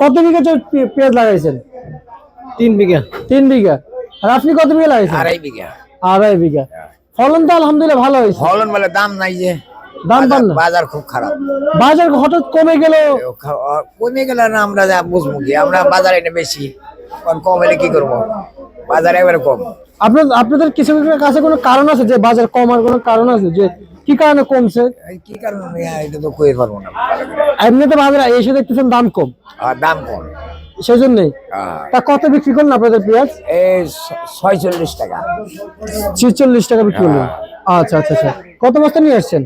কত বিঘা পেঁয়াজ লাগাইছেন? 3 বিঘা। 3 বিঘা। আর আপনি কত বিঘা লাগাইছেন? 2.5 বিঘা। 2.5 বিঘা। ফলন তো আলহামদুলিল্লাহ ভালো হয়েছে। ফলন বলে দাম নাই যে, দাম পান না? বাজার খুব খারাপ। বাজার হঠাৎ কমে গেল। কমে গেল না, আমরা যা বুঝবো কি, আমরা বাজারে এটা বেশি, কম হলে কি করবো, বাজার একবারে কম। আপনাদের কৃষকের কাছে কোনো কারণ আছে যে বাজার কমার কোনো কারণ আছে যে কি কারণে কমছে? কি কারণ এটা তো কই পারবো না। এমনিতে বাজারে এসে দেখতেছেন দাম কম, দাম কম, সেজন্যই। তা কত বিক্রি করলেন আপনাদের পেঁয়াজ? এই 46 টাকা। 46 টাকা বিক্রি করলেন। আচ্ছা আচ্ছা আচ্ছা। কত বস্তা নিয়ে আসছেন?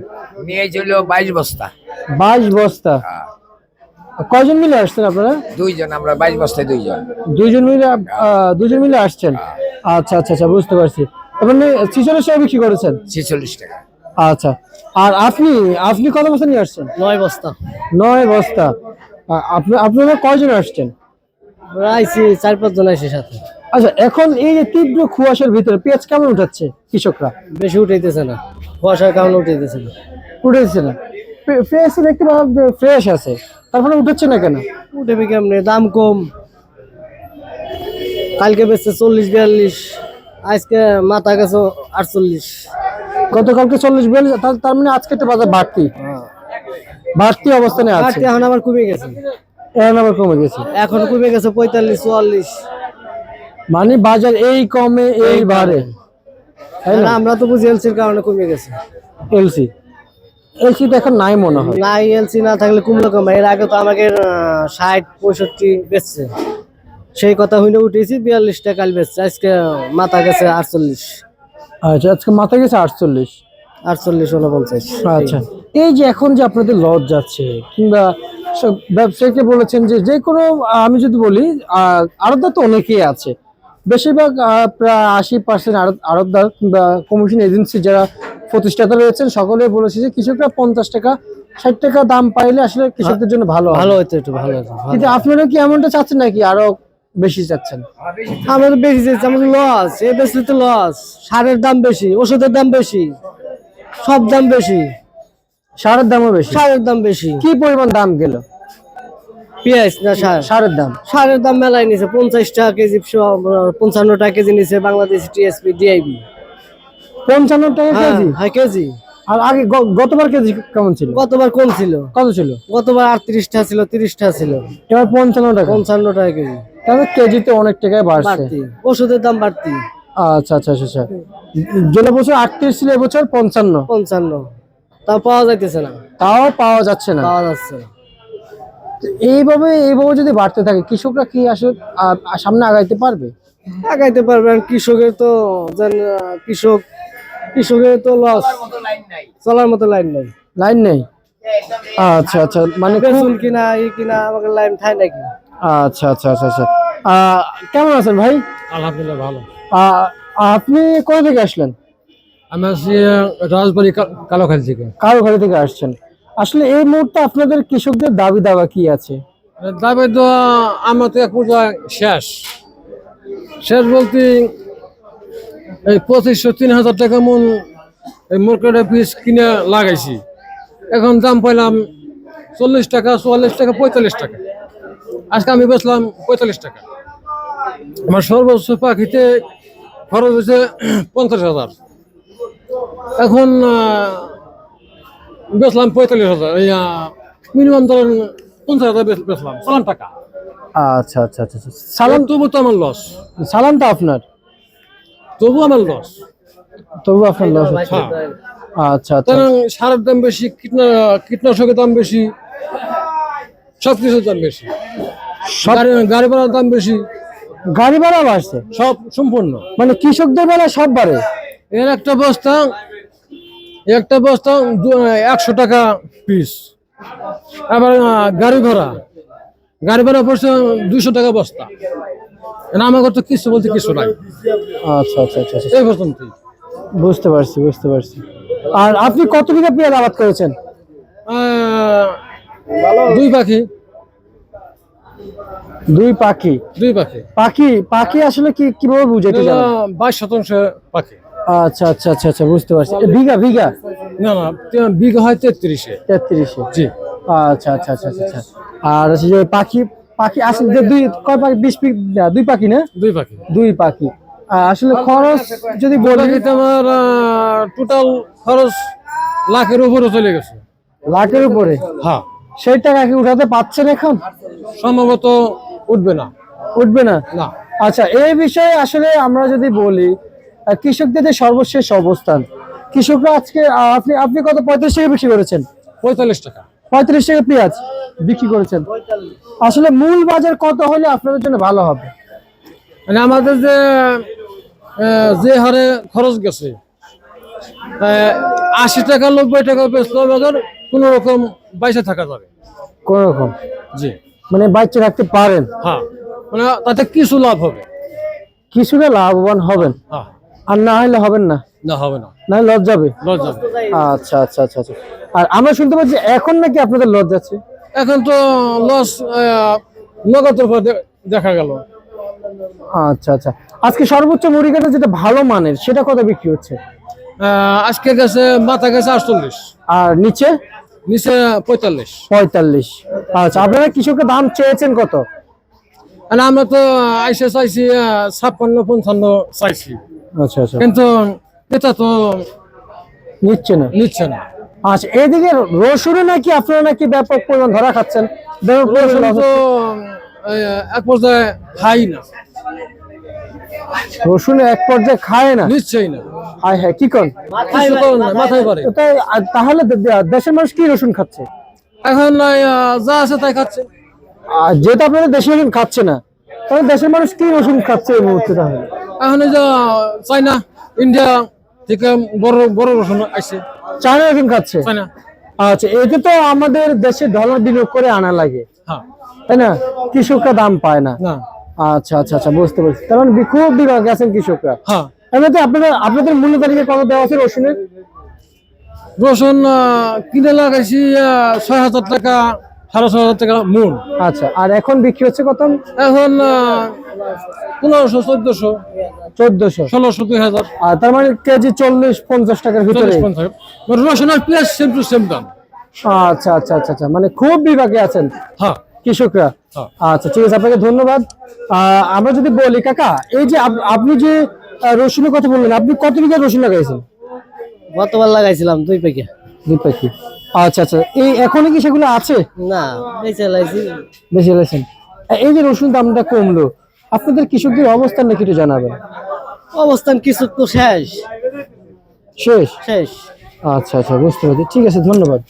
নিয়ে চল 22 বস্তা। 22 বস্তা। কয়জন মিলে আসছেন আপনারা? 2 জন, আমরা 22 বস্তায় 2 জন। 2 জন মিলে আসছেন। আচ্ছা আচ্ছা আচ্ছা, বুঝতে পারছি। আপনি 46 টাকা বিক্রি করেছেন? 46 টাকা। আচ্ছা। আর আপনি কত বস্তা নিয়ে আসছেন? 9 বস্তা। 9 বস্তা। আপনারা কয়জন আসছেন? আমরা আইছি 4-5 জন আইছি সাথে। আচ্ছা, এখন এই যে তীব্র কুয়াশার ভিতরে পেঁয়াজ কেমন উঠাচ্ছে কৃষকরা? বেশি উঠাইতেছে না, কুয়াশার কারণে উঠাইতেছে না। উঠেছে না? পেঁয়াজ দেখতে ফ্রেশ আছে, তারপরে উঠেছে না কেন? উঠেবে কেমনে, দাম কম। কালকে বেচছে 40-42, আজকে মাথা গেছে 48। গতকালকে 40-42, তার মানে আজকে তো বাজার বাড়তি অবস্থানে আছে। এখন আবার কমে গেছে। এখন আবার কমে গেছে। এখন কমে গেছে 45-44। মানে বাজার এই কমে এই বাড়ে। আমরা তো বুঝি এলসির কারণে কমে গেছে। এলসি তো এখন নাই মনে হয়। নাই, এলসি না থাকলে কমলো কম। এর আগে তো আমাকে 60-65 বেচছে, সেই কথা হইলে উঠেছি 42 টাকা কাল বেচছে, আজকে মাথা গেছে 48। আচ্ছা, আজকে মাথা গেছে 48, 49-49। আচ্ছা। এই যে এখন যে আপনাদের লস যাচ্ছে, কিংবা ব্যবসায়ীকে বলেছেন যে কোনো, আমি যদি বলি আড়তদার তো অনেকেই আছে, বেশিরভাগ প্রায় 80% আড়তদার কিংবা কমিশন এজেন্সি যারা প্রতিষ্ঠাতা রয়েছেন সকলে বলেছে যে কৃষকরা 50 টাকা 60 টাকা দাম পাইলে আসলে কৃষকদের জন্য ভালো হতো, একটু ভালো হতো। কিন্তু আপনারা কি এমনটা চাচ্ছেন নাকি আরো বেশি চাচ্ছেন? আমাদের বেশি চাচ্ছি, আমাদের লস। এই বেশি তো লস, সারের দাম বেশি, ওষুধের দাম বেশি, সব দাম বেশি, সারের দামও বেশি। সারের দাম বেশি। কি পরিমাণ দাম গেল পেঁয়াজ না সারের দাম? সারের দাম মেলায় নিছে 50 টাকা কেজি, 55 টাকা কেজি নিছে বাংলাদেশ টিএসপি ডিআইবি। 55 টাকা কেজি? হ্যাঁ কেজি। আর আগে গতবার কেজি কেমন ছিল? গতবার কম ছিল। কত ছিল? গতবার 38 টাকা ছিল, 30 টাকা ছিল। এবার 55 টাকা। 55 টাকা কেজি। তাহলে কেজিতে অনেক টাকায় বাড়ছে। ওষুধের দাম বাড়তি। আচ্ছা আচ্ছা আচ্ছা। গেল বছর 38 ছিল, এবছর 55। তাও পাওয়া যাচ্ছে না। পাওয়া যাচ্ছে না। এইভাবে যদি বাড়তে থাকে কৃষকরা কি আসলে সামনে আগাইতে পারবে? আর কৃষকের তো কৃষকের তো লস, চলার মতো লাইন নেই। আচ্ছা আচ্ছা, মানে কিনা আমাকে লাইন খায় নাকি? আচ্ছা আচ্ছা আচ্ছা আচ্ছা। কেমন আছেন ভাই? আলহামদুলিল্লাহ ভালো। আপনি কোথা থেকে আসলেন? আমি আসছি রাজবাড়ি কালোখালী থেকে আসছেন। আসলে এই মুহূর্তে আপনাদের কৃষকদের দাবি দাওয়া কি আছে? দাবি তো আমার তো এক পর্যায়ে শেষ বলতে এই 2500-3000 টাকা মন এই মার্কেটে পিস কিনে লাগাইছি। এখন দাম পাইলাম 40 টাকা, 44 টাকা, 45 টাকা। আজকে আমি বেচলাম 45 টাকা। আমার সর্বোচ্চ পাখিতে খরচ হয়েছে 50,000। এখন বেচলাম 45,000। মিনিমাম ধরেন 50,000 বেচলাম, চালান টাকা। আচ্ছা আচ্ছা আচ্ছা। সালাম তবু তো আমার লস। সালাম তো আপনার, তবু আমার লস। আপনার লস হচ্ছে। আচ্ছা আচ্ছা। সারের দাম বেশি, কীটনাশকের দাম বেশি, সবকিছুর দাম বেশি, গাড়ি ভাড়ার দাম বেশি। গাড়ি ভাড়া বাড়ছে সব সম্পূর্ণ, মানে কৃষকদের বেলা সব বাড়ে। এর একটা বস্তা 100 টাকা পিস। আবার গাড়ি ভাড়া পড়ছে 200 টাকা বস্তা। আমার তো কিছু বলতে কিছু নাই। আচ্ছা আচ্ছা আচ্ছা, এই পর্যন্ত। বুঝতে পারছি। আর আপনি কত বিঘা পেঁয়াজ আবাদ করেছেন? 2 পাখি। 2 পাখি। পাখি আসলে কিভাবে বুঝাইতে জানেন? 22% পাখি। আচ্ছা আচ্ছা আচ্ছা আচ্ছা, বুঝতে পারছি। বিঘা? না বিঘা হয় 33-এ। 33-এ, জি। আচ্ছা আচ্ছা আচ্ছা আচ্ছা আচ্ছা। আর হচ্ছে যে পাখি পাখি আসলে যে দুই কয় পাখি 20 পিস দুই পাখি না? দুই পাখি। দুই পাখি। আসলে খরচ যদি বলি পাখিতে আমার টোটাল খরচ লাখের উপরে চলে গেছে। লাখের উপরে, হ্যাঁ, সেই টাকা কি উঠাতে পারছেন এখন? সম্ভবত উঠবে না। উঠবে না। না, আচ্ছা, এই বিষয়ে আসলে আমরা যদি বলি কৃষকদের যে সর্বশেষ অবস্থান, কৃষকরা আজকে আপনি আপনি কত 35 টাকা বিক্রি করেছেন? 45 টাকা। 35 টাকা পেঁয়াজ বিক্রি করেছেন। আসলে মূল বাজার কত হলে আপনাদের জন্য ভালো হবে? মানে আমাদের যে যে হারে খরচ গেছে 80 টাকা 90 টাকা বেচলে আমাদের কোনো রকম বাইসে থাকা যাবে। কোন রকম, জি, মানে বাচ্চা রাখতে পারেন, হ্যাঁ, মানে তাতে কিছু লাভ হবে। কিছুটা লাভবান হবেন, হ্যাঁ, আর না হলে হবেন না, না হবে না, না লস যাবে। লস যাবে। আচ্ছা আচ্ছা আচ্ছা আচ্ছা। আর আমরা শুনতে পাচ্ছি এখন নাকি আপনাদের লস যাচ্ছে। এখন তো লস নগদের উপর দেখা গেল। আচ্ছা আচ্ছা। আজকে সর্বোচ্চ মুড়ি কাটা যেটা ভালো মানের সেটা কত বিক্রি হচ্ছে? আজকে গেছে মাথা গেছে 48, আর নিচে নিচে 45। 45। আচ্ছা, আপনারা কৃষকের দাম চেয়েছেন কত? আর আমরা তো আইসে চাইছি 56-55 চাইছি, আচ্ছা আচ্ছা, কিন্তু এটা তো নিচ্ছে না। নিচ্ছে না। আচ্ছা, এদিকে রসুনে নাকি আপনারা নাকি ব্যাপক পরিমাণ ধরা খাচ্ছেন? ব্যাপক পরিমাণ রসুন loss তো হচ্ছে। এক পর্যায়ে খাই না, রসুনে এক পর্যায়ে খায় না। নিশ্চয়ই না, হায় হ্যাঁ, কি করেন? কিছু তো না, মাথায় পারে। তাই তাহলে দেশের মানুষ কি রসুন খাচ্ছে? এখন যা আছে তাই খাচ্ছে। আর যেহেতু আপনাদের দেশের রসুন খাচ্ছে না, তাহলে দেশের মানুষ কি রসুন খাচ্ছে এই মুহূর্তে? তাহলে এখন এই যে চাইনা ইন্ডিয়া থেকে বড় বড় রসুন আসছে, চায়না রসুন খাচ্ছে। চাইনা। আচ্ছা, এতে তো আমাদের দেশে ডলার বিনিয়োগ করে আনা লাগে, হ্যাঁ, তাই না? কৃষকরা দাম পায় না। না, আচ্ছা আচ্ছা আচ্ছা, বুঝতে পারছি। তার মানে খুব বিভাগে আছেন কৃষকরা। হ্যাঁ। এমনিতে আপনাদের মূল্য তালিকা কত দেওয়া আছে রসুনের? রসুন কিনে লাগাইছি 6,000 টাকা 6,500 টাকা মন। আচ্ছা, আর এখন বিক্রি হচ্ছে কত? এখন 1500 1400 1400। 1600 2000 আর তার মানে কেজি 40-50 টাকার ভিতরে। 40-50। রসুন আর পেঁয়াজ সেম টু সেম দাম। আচ্ছা আচ্ছা আচ্ছা আচ্ছা, মানে খুব বিভাগে আছেন হ্যাঁ, কৃষকরা। হ্যাঁ। আচ্ছা, ঠিক আছে, আপনাকে ধন্যবাদ। আমরা যদি বলি কাকা, এই যে আপনি যে রসুনের কথা বললেন, আপনি কত বিঘা রসুন লাগাইছেন? গতবার লাগাইছিলাম 2 প্যাকেট। 2 প্যাকেট। আচ্ছা আচ্ছা, এই এখনো কি সেগুলো আছে? না, বেঁচে লাইছি। বেশি লাগাইছেন। এই যে রসুন দামটা কমলো, আপনাদের কৃষকদের অবস্থান নাকি একটু জানাবেন? অবস্থান কিছু তো শেষ শেষ। শেষ। আচ্ছা আচ্ছা, বুঝতে পারছি। ঠিক আছে, ধন্যবাদ।